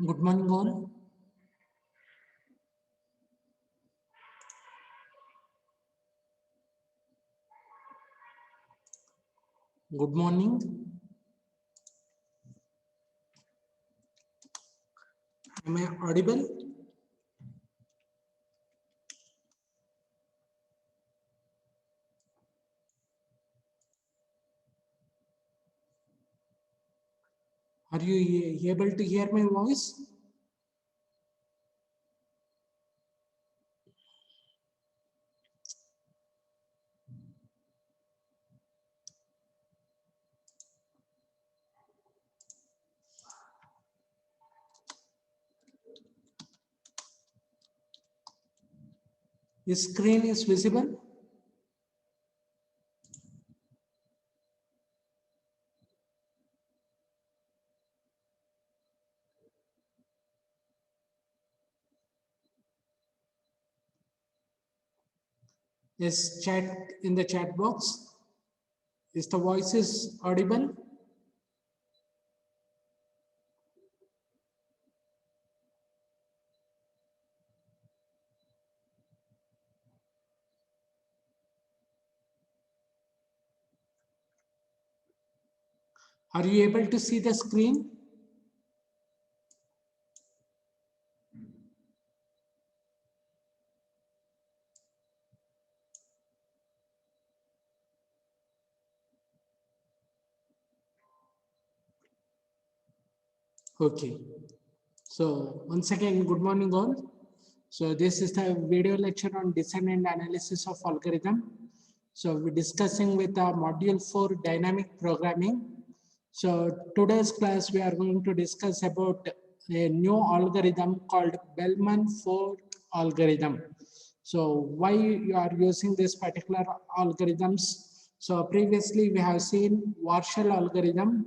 Good morning, all. Good morning. Am I audible? Are you able to hear my voice? The screen is visible? Yes, chat in the chat box. Is the voice is audible? Are you able to see the screen? Okay. So once again, good morning, all. So this is the video lecture on design and analysis of algorithm. So we're discussing with the module 4 dynamic programming. So today's class we are going to discuss about a new algorithm called Bellman-Ford algorithm. So why you are using this particular algorithms? So previously we have seen Warshall algorithm,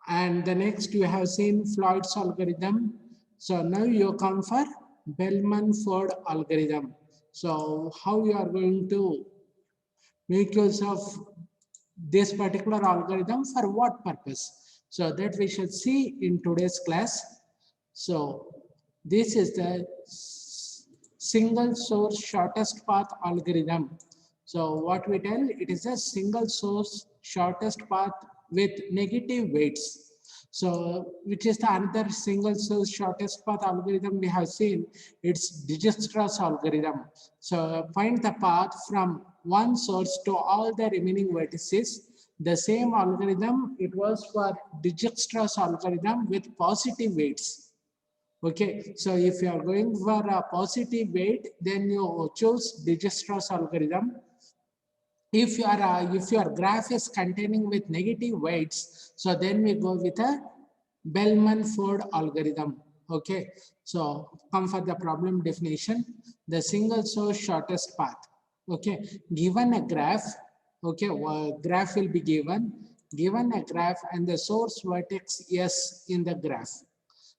and the next you have seen Floyd's algorithm. So now you come for Bellman-Ford algorithm. So how you are going to make use of this particular algorithm for what purpose? So that we should see in today's class. So this is the single source shortest path algorithm. So what we tell, it is a single source shortest path with negative weights. So which is the another single source shortest path algorithm we have seen, it's Dijistra's algorithm. So find the path from one source to all the remaining vertices. The same algorithm, it was for Dijistra's algorithm with positive weights. Okay, so if you are going for a positive weight, then you choose Dijistra's algorithm. If your graph is containing with negative weights, so then we go with a Bellman-Ford algorithm. Okay, so come for the problem definition. The single source shortest path. Okay, given a graph. Okay, graph will be given. Given a graph and the source vertex S in the graph.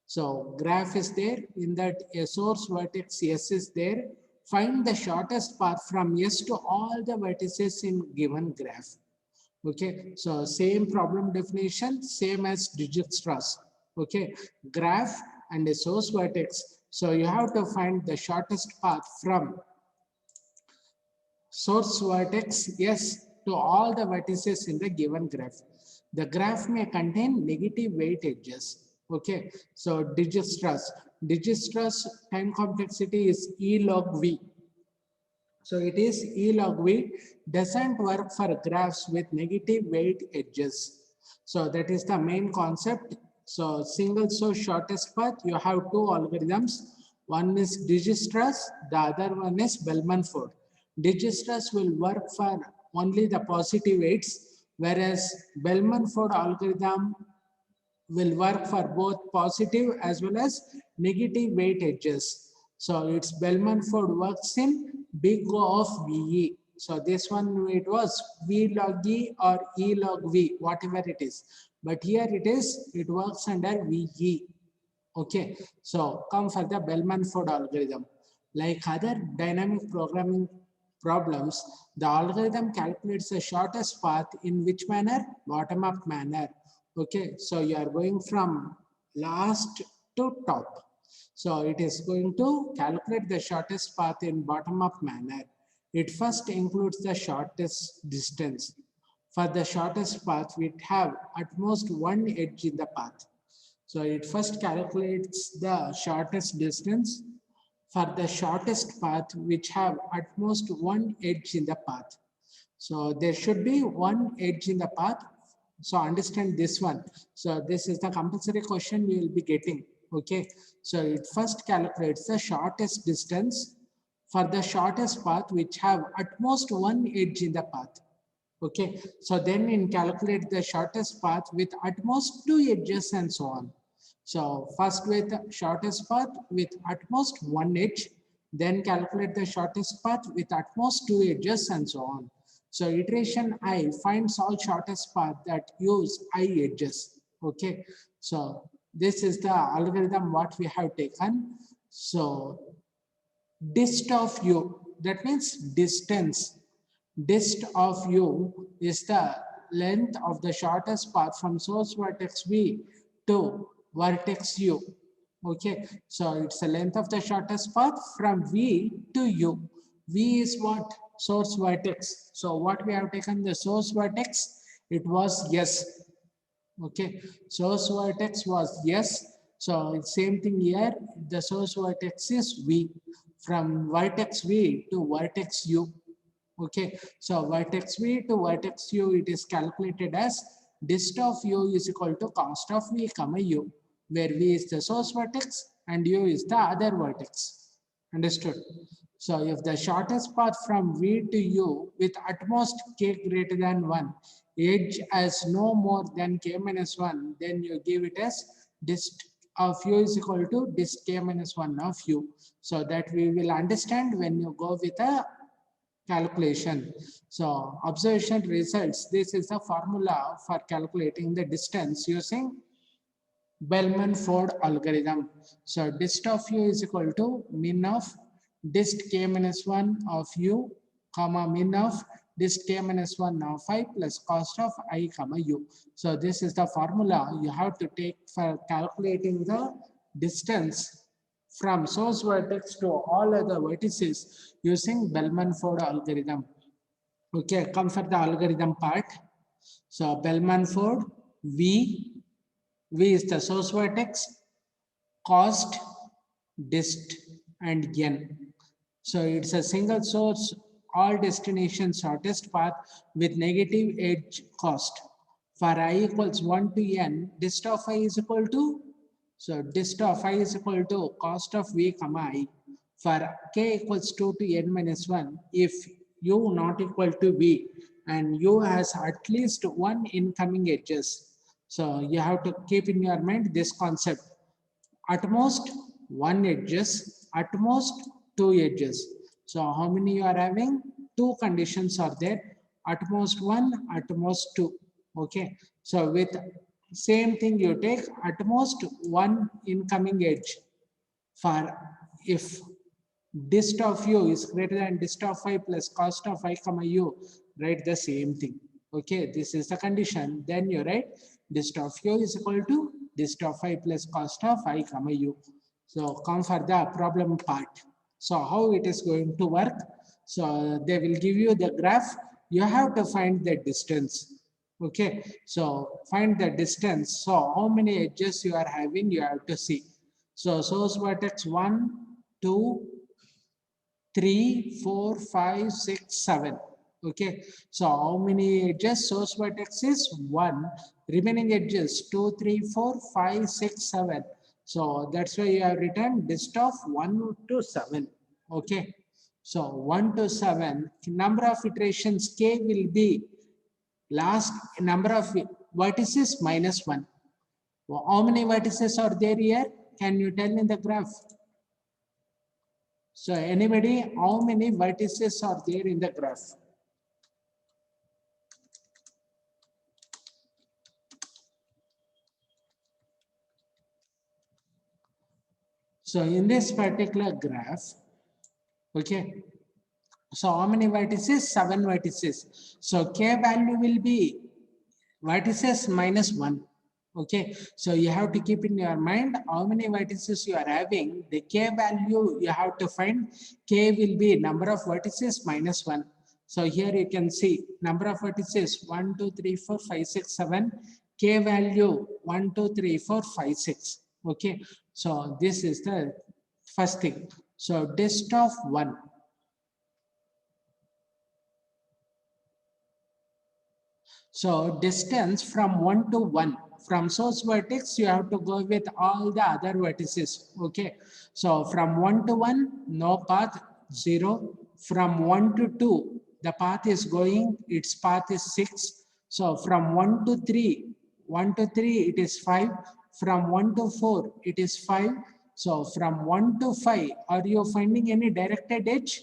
So graph is there, in that a source vertex S is there. Find the shortest path from S to all the vertices in given graph. Okay, so same problem definition, same as Dijistra's. Okay, graph and a source vertex. So you have to find the shortest path from source vertex S to all the vertices in the given graph. The graph may contain negative weight edges. Okay, so Dijistra's time complexity is E log V. So it is E log V doesn't work for graphs with negative weight edges. So that is the main concept. So single source shortest path, you have two algorithms. One is Dijistra's, the other one is Bellman-Ford. Dijistra's will work for only the positive weights, whereas Bellman-Ford algorithm will work for both positive as well as negative weight edges. So its Bellman-Ford works in big O of VE. So this one it was V log E or E log V, whatever it is. But here it works under VE. Okay, so come for the Bellman-Ford algorithm. Like other dynamic programming problems, the algorithm calculates the shortest path in which manner? Bottom-up manner. Okay, so you are going from last to top. So it is going to calculate the shortest path in bottom-up manner. It first includes the shortest distance. For the shortest path, we have at most one edge in the path. So it first calculates the shortest distance for the shortest path which have at most one edge in the path. So there should be one edge in the path. So understand this one. So this is the compulsory question we will be getting. Okay. So it first calculates the shortest distance for the shortest path which have at most one edge in the path. Okay. So then it calculate the shortest path with at most two edges and so on. So first with shortest path with at most one edge, then calculate the shortest path with at most two edges and so on. So iteration I finds all shortest path that use I edges. Okay. So this is the algorithm what we have taken. So dist of u, that means distance. Dist of u is the length of the shortest path from source vertex V to vertex u. Okay, so it's the length of the shortest path from V to u. V is what? Source vertex. So what we have taken the source vertex, it was S. Okay, source vertex was S. So same thing here, the source vertex is V. From vertex V to vertex U. Okay, so vertex V to vertex U, it is calculated as dist of U is equal to cost of V comma U, where V is the source vertex and U is the other vertex. Understood? So if the shortest path from V to U with at most k greater than 1, edge as no more than k minus 1, then you give it as dist of U is equal to dist k minus 1 of U. So that we will understand when you go with a calculation. So observation results, this is the formula for calculating the distance using Bellman-Ford algorithm. So dist of u is equal to min of dist k minus 1 of u comma min of dist k minus 1 of I plus cost of I comma u. So this is the formula you have to take for calculating the distance from source vertex to all other vertices using Bellman-Ford algorithm. Okay, come for the algorithm part. So Bellman-Ford, V is the source vertex, cost, dist, and n. So it's a single source, all destination shortest path with negative edge cost. For I equals 1 to n, dist of I is equal to, so dist of I is equal to cost of V comma I. For k equals 2 to n minus 1, if u not equal to V and u has at least one incoming edges. So you have to keep in your mind this concept. At most one edges, at most two edges. So how many you are having? Two conditions are there. At most one, at most two. Okay. So with same thing you take at most one incoming edge. For if dist of u is greater than dist of I plus cost of I comma u, write the same thing. Okay, this is the condition. Then you write dist of u is equal to dist of I plus cost of I comma u. So come for the problem part. So how it is going to work? So they will give you the graph. You have to find the distance. Okay, so find the distance. So how many edges you are having, you have to see. So source vertex 1, 2, 3, 4, 5, 6, 7. Okay, so how many edges? Source vertex is 1. Remaining edges 2, 3, 4, 5, 6, 7. So that's why you have written dist of 1 to 7. Okay, so 1 to 7. Number of iterations k will be last number of vertices minus 1. How many vertices are there here? Can you tell in the graph? So anybody, how many vertices are there in the graph? So in this particular graph, okay, so how many vertices? 7 vertices. So k value will be vertices minus 1. Okay, so you have to keep in your mind how many vertices you are having. The k value you have to find. K will be number of vertices minus 1. So here you can see number of vertices 1, 2, 3, 4, 5, 6, 7. K value 1, 2, 3, 4, 5, 6. Okay, so this is the first thing. So dist of 1. So distance from 1 to 1. From source vertex, you have to go with all the other vertices. Okay. So from 1 to 1, no path, 0. From 1 to 2, the path is going, its path is 6. So from 1 to 3, 1 to 3, it is 5. From 1 to 4, it is 5. So from 1 to 5, are you finding any directed edge?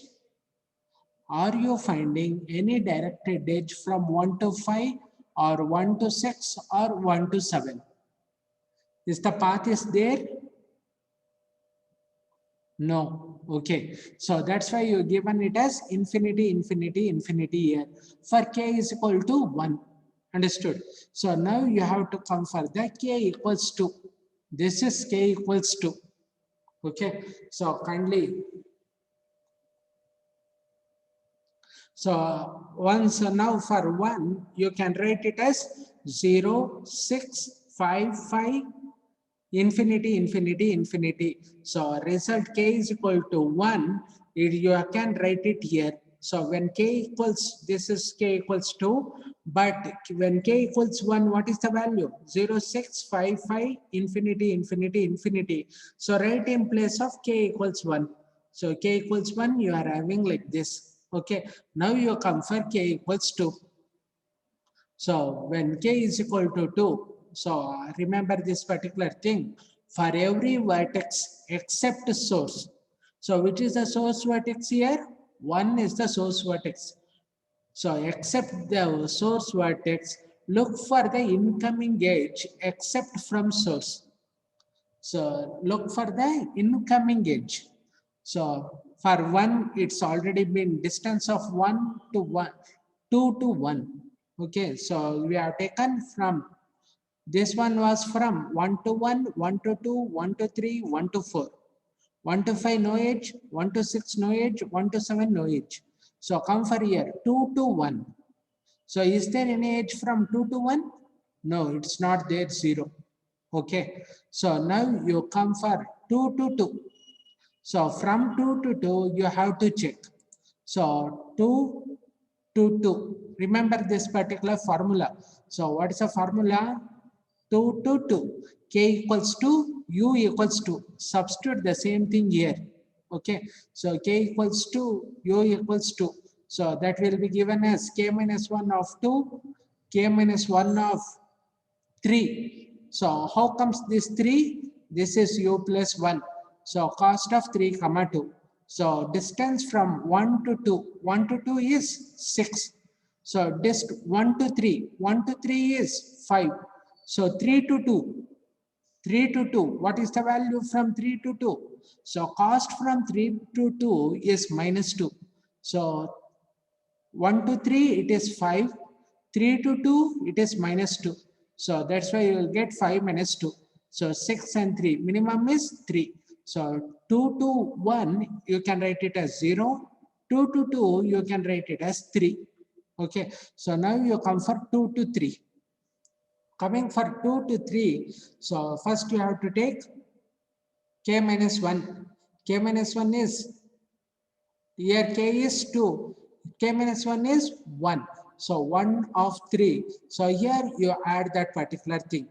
Are you finding any directed edge from 1 to 5 or 1 to 6 or 1 to 7? Is the path is there? No. Okay. So that's why you given it as infinity, infinity, infinity here. For k is equal to 1. Understood? So now you have to come for the k equals to. This is k equals to. Okay. So kindly. So once now for 1, you can write it as 0, 6, 5, 5, infinity, infinity, infinity. So result k is equal to 1, you can write it here. So when k equals, this is k equals 2, but when k equals 1, what is the value? 0, 6, 5, 5, infinity, infinity, infinity. So write in place of k equals 1. So k equals 1, you are having like this. Okay, now you come for k equals 2. So when k is equal to 2, so remember this particular thing, for every vertex except source. So which is the source vertex here? 1 is the source vertex. So except the source vertex, look for the incoming edge except from source. So look for the incoming edge. So for 1, it's already been distance of 1 to 1, 2 to 1. Okay, so we have taken from, this one was from 1 to 1, 1 to 2, 1 to 3, 1 to 4. 1 to 5 no edge, 1 to 6 no edge, 1 to 7 no edge. So come for here, 2 to 1. So is there any edge from 2 to 1? No, it's not there, 0. Okay, so now you come for 2 to 2. So from 2 to 2, you have to check. So 2 to 2. Remember this particular formula. So what is the formula? 2 to 2. K equals to U equals to. Substitute the same thing here. Okay. So K equals to U equals to. So that will be given as K minus 1 of 2, K minus 1 of 3. So how comes this 3? This is U plus 1. So cost of 3 comma 2. So distance from 1 to 2. 1 to 2 is 6. So dist 1 to 3. 1 to 3 is 5. So 3 to 2. 3 to 2. What is the value from 3 to 2? So cost from 3 to 2 is minus 2. So 1 to 3 it is 5, 3 to 2 it is minus 2. So that's why you will get 5 minus 2. So 6 and 3 minimum is 3. So 2 to 1 you can write it as 0, 2 to 2 you can write it as 3. Okay, so now you come for 2 to 3. Coming for 2 to 3, so first you have to take k minus 1. K minus 1 is, here k is 2, k minus 1 is 1. So 1 of 3. So here you add that particular thing.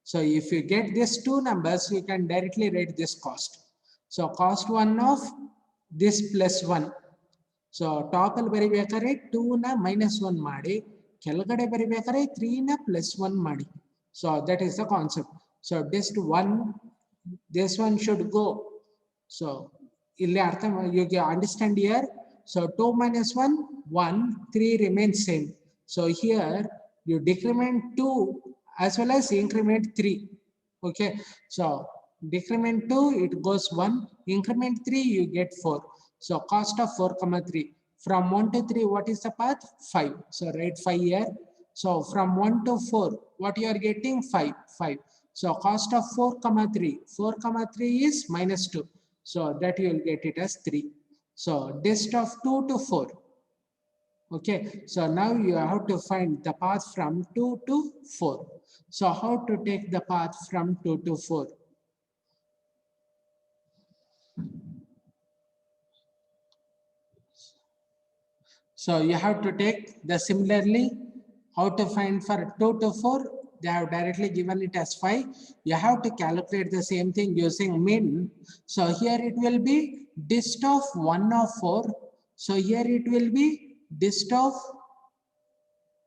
So if you get these two numbers, you can directly write this cost. So cost 1 of this plus 1. So top ಅಲ್ಲಿ ಬರಿಬೇಕಾದ್ರೆ 2 ನ minus 1 ಮಾಡಿ, ಕೆಳಗಡೆ ಬರಿಬೇಕಾದ್ರೆ 3 ನ plus 1 ಮಾಡಿ. So that is the concept. So just 1, this one should go. So ಇಲ್ಲಿ ಅರ್ಥ, you understand here. So 2 minus 1, 1, 3 remains same. So here you decrement 2 as well as increment 3. Okay, so decrement 2 it goes 1, increment 3 you get 4. So cost of 4 comma 3. From 1 to 3 what is the path? 5. So write 5 here. So from 1 to 4, what you are getting? 5, 5. So cost of 4 comma 3, 4 comma 3 is minus 2. So that you will get it as 3. So dist of 2 to 4. Okay, so now you have to find the path from 2 to 4. So how to take the path from 2 to 4? So you have to take the similarly, how to find for 2 to 4, they have directly given it as 5. You have to calculate the same thing using min. So here it will be dist of 1 of 4. So here it will be dist of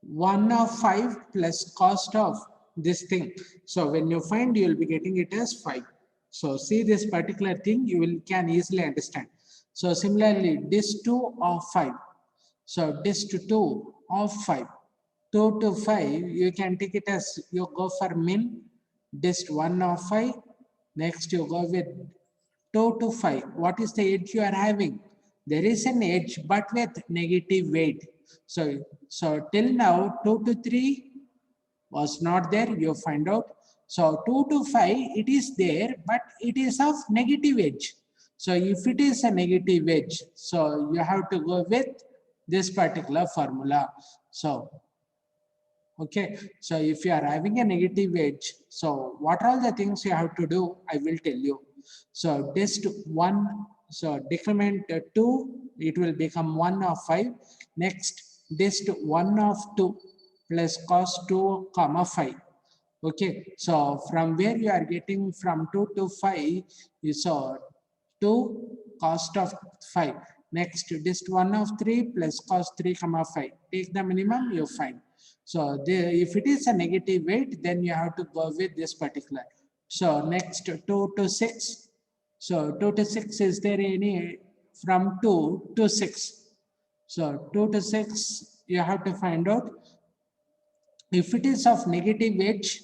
1 of 5 plus cost of this thing. So when you find, you will be getting it as 5. So see this particular thing, you will can easily understand. So similarly, dist 2 of 5. So dist 2 of 5. 2 to 5, you can take it as you go for min, dist 1 of 5. Next you go with 2 to 5. What is the edge you are having? There is an edge but with negative weight. So till now 2 to 3 was not there, you find out. So 2 to 5, it is there, but it is of negative edge. So if it is a negative edge, so you have to go with this particular formula. So, okay, so if you are having a negative edge, so what are the things you have to do, I will tell you. So dist 1, so decrement 2, it will become 1 of 5. Next, dist 1 of 2 plus cos 2 comma 5. Okay, so from where you are getting from 2 to 5, you saw 2 cost of 5. Next, dist 1 of 3 plus cos 3 comma 5. Take the minimum, you find. So if it is a negative weight, then you have to go with this particular. So next 2 to 6. So 2 to 6, is there any from 2 to 6? So 2 to 6, you have to find out. If it is of negative edge,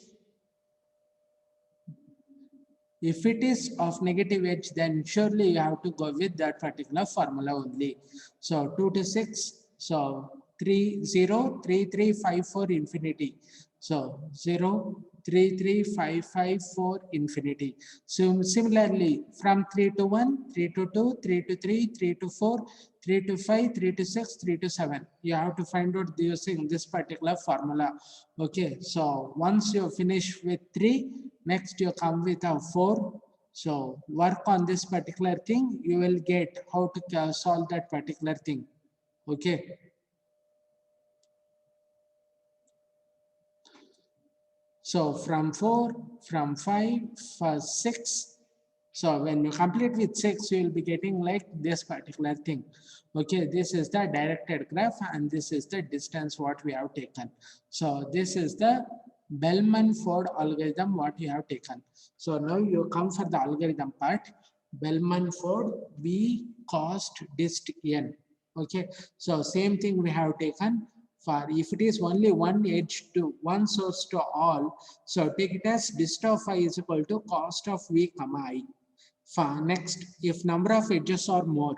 if it is of negative edge, then surely you have to go with that particular formula only. So 2 to 6, so 3, 0, 3, 3, 5, 4, infinity. So 0, 3, 3, 5, 5, 4, infinity. So similarly, from 3 to 1, 3 to 2, 3 to 3, 3 to 4, 3 to 5, 3 to 6, 3 to 7. You have to find out using this particular formula. Okay, so once you finish with 3, next you come with a 4. So work on this particular thing, you will get how to solve that particular thing. Okay. So from 4, from 5, for 6. So when you complete with 6, you will be getting like this particular thing. Okay, this is the directed graph and this is the distance what we have taken. So this is the Bellman-Ford algorithm what you have taken. So now you come for the algorithm part. Bellman-Ford V cost dist n. Okay, so same thing we have taken. For if it is only one edge to one source to all, so take it as dist of I is equal to cost of V comma I. Next, if number of edges are more,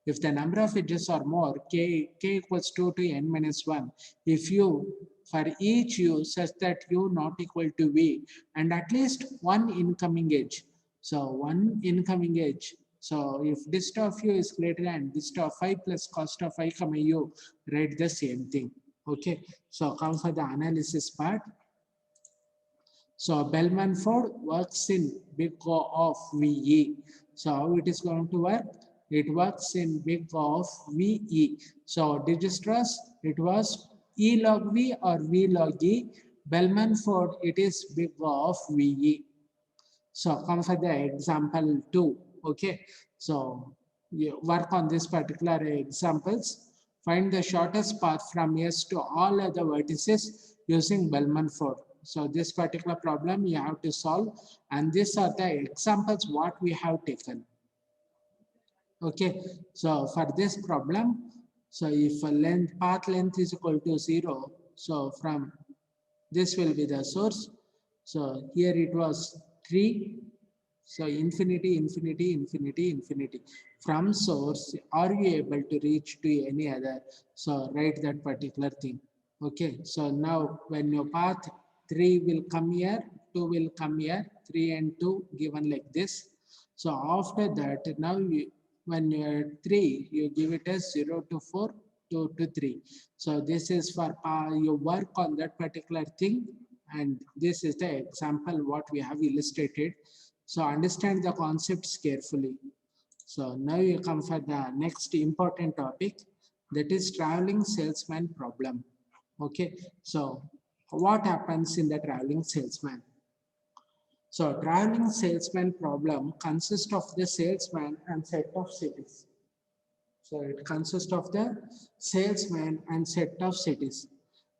if the number of edges are more, k equals 2 to n minus 1. If you, for each u such that u not equal to v, and at least one incoming edge. So one incoming edge. So if dist of u is greater than dist of I plus cost of I comma u, write the same thing. Okay. So come for the analysis part. So Bellman-Ford works in big O of VE. So how it is going to work? It works in big O of VE. So Dijkstra's, it was E log V or V log E. Bellman-Ford, it is big O of VE. So come for the example 2. Okay. So you work on this particular examples. Find the shortest path from S to all other vertices using Bellman-Ford. So this particular problem you have to solve, and these are the examples what we have taken. Okay, so for this problem, so if path length is equal to 0, so from this will be the source. So here it was 3. So infinity, infinity, infinity, infinity. From source, are you able to reach to any other? So write that particular thing. Okay, so now when your path 3 will come here, 2 will come here, 3 and 2 given like this. So after that, now you, when you're 3, you give it as 0 to 4, 2 to 3. So this is for you work on that particular thing, and this is the example what we have illustrated. So understand the concepts carefully. So now you come for the next important topic, that is traveling salesman problem. Okay, so what happens in the traveling salesman? So traveling salesman problem consists of the salesman and set of cities. So it consists of the salesman and set of cities.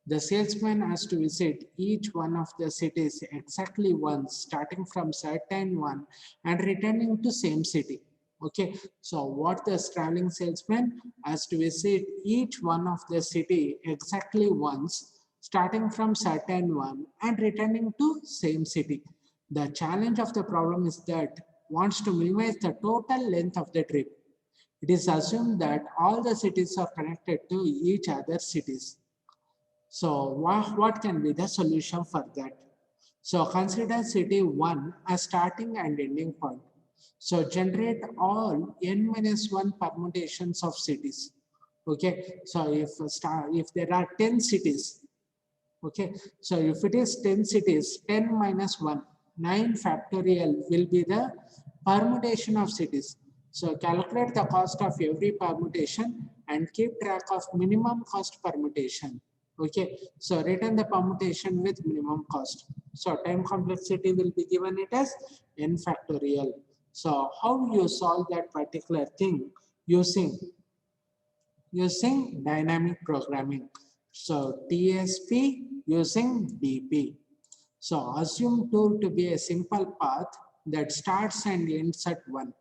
The salesman has to visit each one of the cities exactly once, starting from certain one and returning to same city. Okay, so what the traveling salesman has to visit each one of the city exactly once, starting from certain one and returning to same city. The challenge of the problem is that wants to minimize the total length of the trip. It is assumed that all the cities are connected to each other cities. So what can be the solution for that? So consider city 1 as starting and ending point. So generate all n minus 1 permutations of cities. Okay, so if there are 10 cities, okay, so if it is 10 cities, 10 minus 1, 9 factorial will be the permutation of cities. So calculate the cost of every permutation and keep track of minimum cost permutation. Okay, so return the permutation with minimum cost. So time complexity will be given it as n factorial. So how you solve that particular thing? Using dynamic programming. So TSP using DP. So assume tool to be a simple path that starts and ends at 1.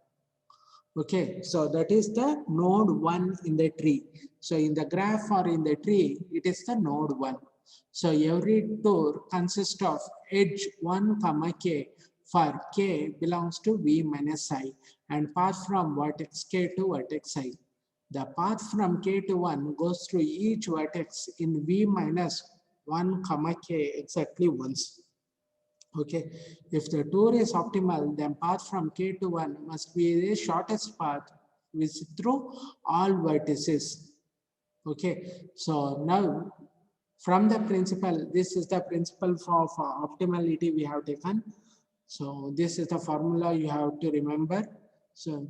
Okay, so that is the node 1 in the tree. So in the graph or in the tree, it is the node 1. So every tour consists of edge 1 comma k for k belongs to v minus I and path from vertex k to vertex I. The path from k to 1 goes through each vertex in v minus 1 comma k exactly once. Okay, if the tour is optimal, then path from k to 1 must be the shortest path which through all vertices. Okay, so now from the principle, this is the principle for optimality we have taken. So this is the formula you have to remember. So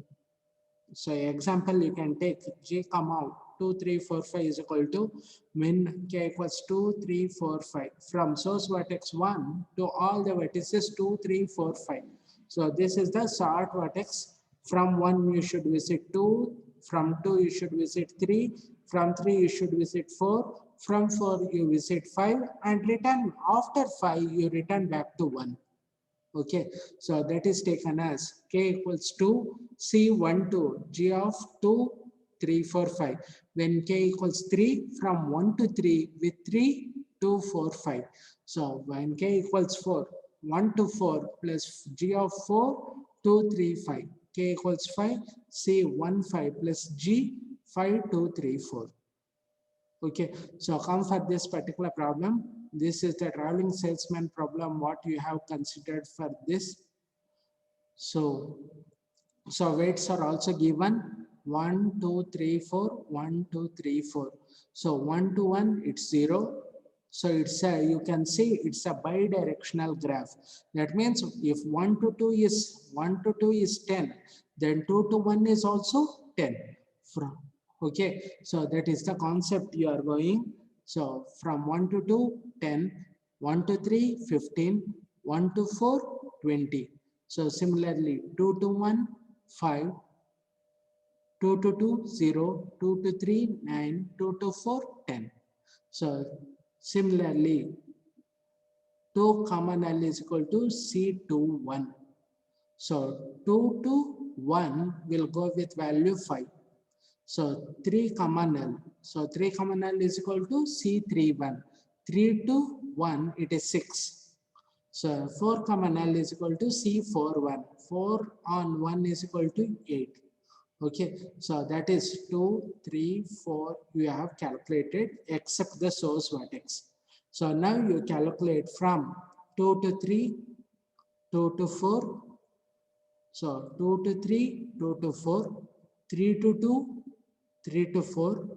example you can take G comma 2, 3, 4, 5 is equal to min k equals 2, 3, 4, 5 from source vertex 1 to all the vertices 2, 3, 4, 5. So this is the sort vertex. From 1 you should visit 2, from 2 you should visit 3, from 3 you should visit 4, from 4 you visit 5 and return after 5 you return back to 1. Okay, so that is taken as k equals to C1 to G of 2, 3, 4, 5. When k equals 3, from 1 to 3 with 3, 2, 4, 5. So when k equals 4, 1 to 4 plus G of 4, 2, 3, 5. K equals 5, C1, 5 plus G, 5, 2, 3, 4. Okay, so come for this particular problem. This is the traveling salesman problem, what you have considered for this. So, so weights are also given 1, 2, 3, 4, 1, 2, 3, 4. So 1 to 1, it's 0. So it's a, you can see it's a bidirectional graph. That means if 1 to 2 is 10, then 2 to 1 is also 10. From okay, so that is the concept you are going. So from 1 to 2, 10, 1 to 3, 15, 1 to 4, 20. So similarly, 2 to 1, 5, 2 to 2, 0, 2 to 3, 9, 2 to 4, 10. So similarly, 2 common L is equal to C to 1. So 2 to 1 will go with value 5. So 3 common L. So 3 common L is equal to C31. 3 to 1, it is 6. So 4 common L is equal to C41. 4 on 1 is equal to 8. Okay, so that is 2, 3, 4 you have calculated except the source vertex. So now you calculate from 2 to 3, 2 to 4. So 2 to 3, 2 to 4, 3 to 2, 3 to 4,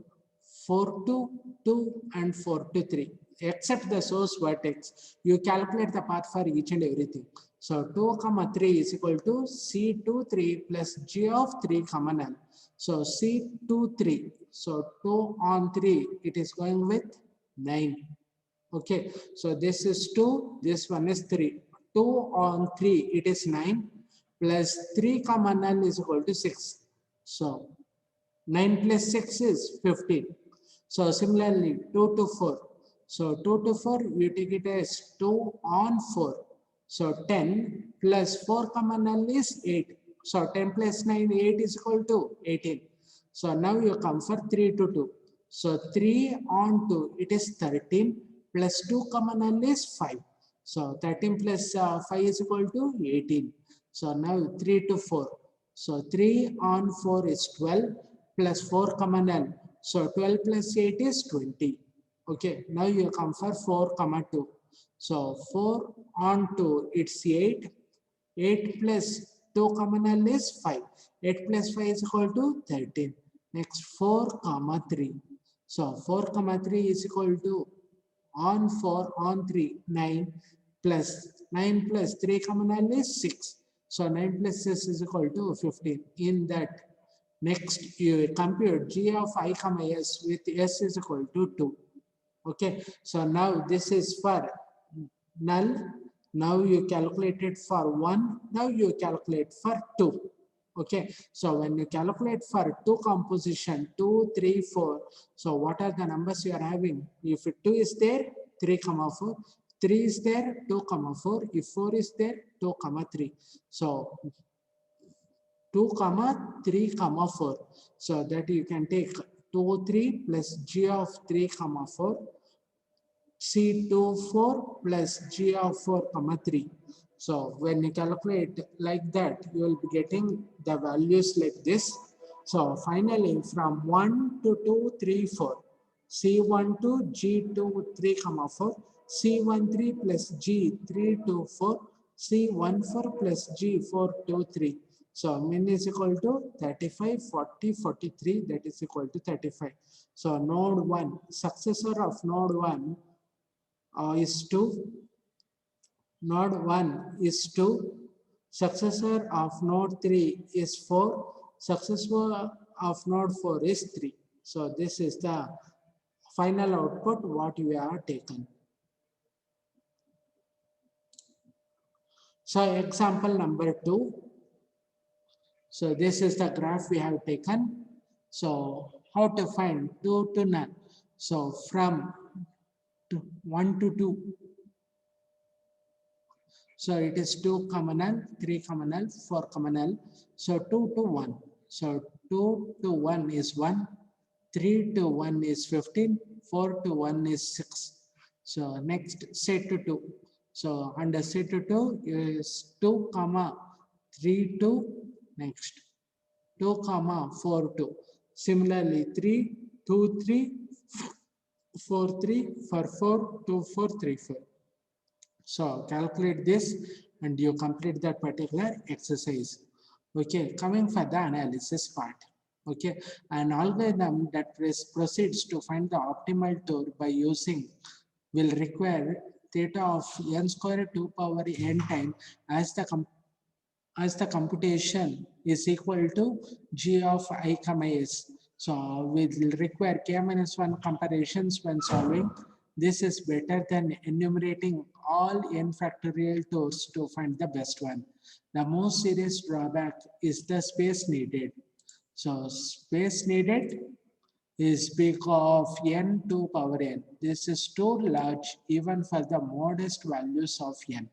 4 to 2 and 4 to 3. Except the source vertex, you calculate the path for each and everything. So 2 comma 3 is equal to C2 3 plus G of 3 comma null. So C2 3. So 2 on 3, it is going with 9. Okay, so this is 2, this one is 3. 2 on 3, it is 9 plus 3 comma null is equal to 6. So 9 plus 6 is 15. So similarly 2 to 4. So 2 to 4 we take it as 2 on 4. So 10 plus 4 comma null is 8. So 10 plus 9, 8 is equal to 18. So now you come for 3 to 2. So 3 on 2, it is 13 plus 2 comma null is 5. So 13 plus 5 is equal to 18. So now 3 to 4. So 3 on 4 is 12 plus 4 comma null. So 12 plus 8 is 20. Okay, now you come for 4 comma 2. So 4 on 2, it's 8. 8 plus 2 comma null is 5. 8 plus 5 is equal to 13. Next 4 comma 3. So 4 comma 3 is equal to on 4 on 3 9 plus 9 plus 3 comma null is 6. So 9 plus 6 is equal to 15. In that, next you compute g of I comma s with s is equal to 2. Okay, so now this is for null. Now you calculate it for 1. Now you calculate for 2. Okay, so when you calculate for 2 composition, 2, 3, 4, so what are the numbers you are having? If 2 is there, 3 comma 4. 3 is there, 2 comma 4. If 4 is there, 2 comma 3. So 2 comma 3 comma 4. So that you can take 2 3 plus g of 3 comma 4 C24 plus G of 4 comma 3. So when you calculate like that, you will be getting the values like this. So finally from 1 to 2, 3, 4, C12, G2, 3 comma 4, C13 plus G3 to 4, C14 plus G4 to 3. So min is equal to 35, 40, 43, that is equal to 35. So node 1, successor of node 1 is 2, node 1 is 2, successor of node 3 is 4, successor of node 4 is 3. So this is the final output what we have taken. So example number 2. So this is the graph we have taken. So how to find 2 to none? So from 1 to 2. So it is 2 comma null, 3 comma null, 4 comma null. So 2 to 1. So 2 to 1 is 1, 3 to 1 is 15, 4 to 1 is 6. So next set to 2. So under set to 2 is 2 comma 3 to next 2 comma 4 2. Similarly 3, 2, 3, 4, 3, for 4, 2, 4, 3, 4. So calculate this and you complete that particular exercise. Okay, coming for the analysis part. Okay, an algorithm that proceeds to find the optimal tour by using will require theta of n square 2 power n time as the computation is equal to g of I comma s. So we will require k minus 1 comparisons when solving. This is better than enumerating all n factorial tours to find the best one. The most serious drawback is the space needed. So space needed is big of n to power n. This is too large even for the modest values of n.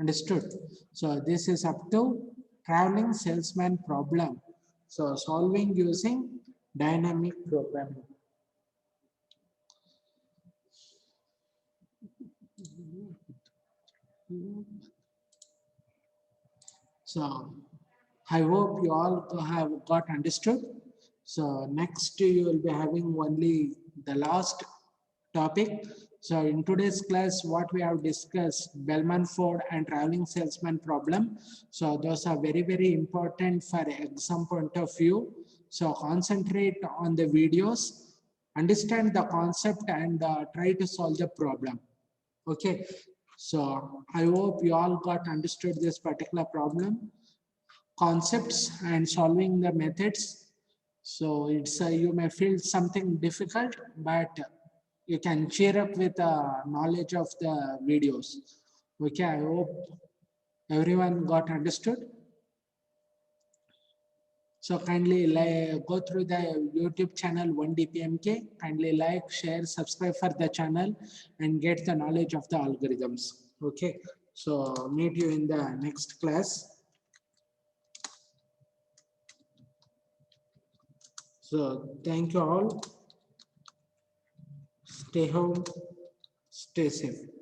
Understood? So this is up to traveling salesman problem. So solving using dynamic programming. So I hope you all have got understood. So next you will be having only the last topic. So in today's class, what we have discussed, Bellman Ford and traveling salesman problem. So those are very, very important for exam point of view. So concentrate on the videos, understand the concept and try to solve the problem. Okay. So I hope you all got understood this particular problem, concepts and solving the methods. So it's you may feel something difficult, but you can cheer up with knowledge of the videos. Okay, I hope everyone got understood. So kindly go through the YouTube channel 1DPMK. Kindly like, share, subscribe for the channel and get the knowledge of the algorithms. Okay, so meet you in the next class. So thank you all. Stay home, stay safe.